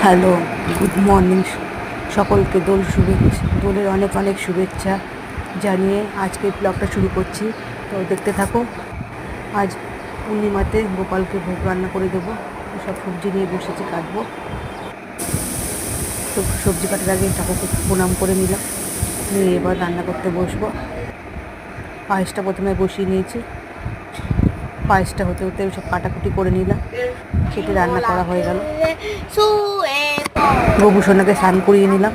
Hello, good morning. সকলকে দোলের অনেক অনেক শুভেচ্ছা জানিয়ে আজকে ব্লগটা শুরু করছি। তো দেখতে থাকো। আজ পূর্ণিমাতে গোপালকে ভোগ রান্না করে দেবো। সব সবজি নিয়ে বসেছি, কাটবো। তো সবজি কাটার আগে ঠাকুরকে প্রণাম করে নিলাম, নিয়ে এবার রান্না করতে বসবো। পায়েসটা প্রথমে বসিয়ে নিয়েছি। পায়েসটা হতে হতে সব কাটাকুটি করে নিলাম, কেটে রান্না করা হয়ে গেল। গোপুসোনাকে স্নান করিয়ে নিলাম।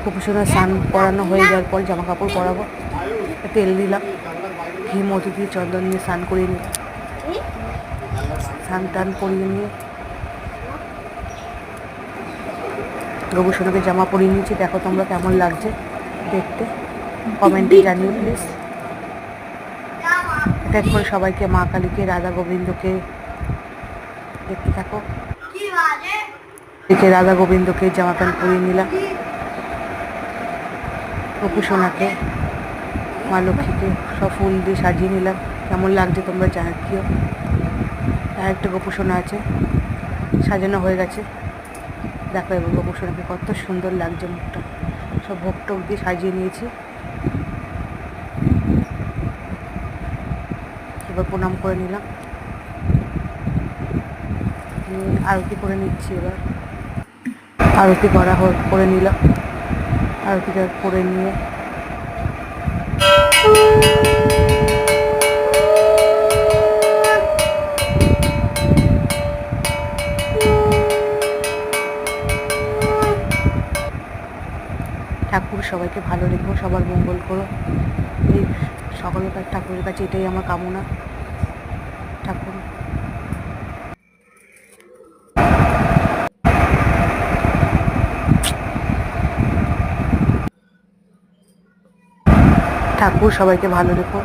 গোপুসোনা স্নান করানো হয়ে যাওয়ার পর জামা কাপড় পরাবো। তেল দিলাম, ঘি মধু দিয়ে চন্দন নিয়ে স্নান করিয়ে নিলাম। স্নান টান করিয়ে নিয়ে গোপুসোনাকে জামা পরিয়ে নিয়েছি। দেখো তোমরা কেমন লাগছে দেখতে, কমেন্টে জানিও প্লিজ। এক করে সবাইকে, মা কালীকে, রাধা গোবিন্দকে দেখতে থাকো। রাধা গোবিন্দকে জামা প্যান্ট পরিয়ে নিলাম। গোপুসোনাকে, মা লক্ষ্মীকে সব ফুল দিয়ে সাজিয়ে নিলাম। কেমন লাগছে তোমরা জানিও। আর একটা গোপুসোনা আছে, সাজানো হয়ে গেছে। দেখো এবার গোপুসোনাকে কত সুন্দর লাগছে মুখটা। সব ভোগ টোক দিয়ে সাজিয়ে নিয়েছি। এবার প্রণাম করে নিলাম, আরতি করে নিচ্ছি। এবার আরতি করে নিলাম। আরতিটা করে নিয়ে ঠাকুর সবাইকে ভালো রেখো, সবার মঙ্গল করো। এই সকলের কাছে, ঠাকুরের কাছে এটাই আমার কামনা। ঠাকুর ঠাকুর সবাইকে ভালো রেখো।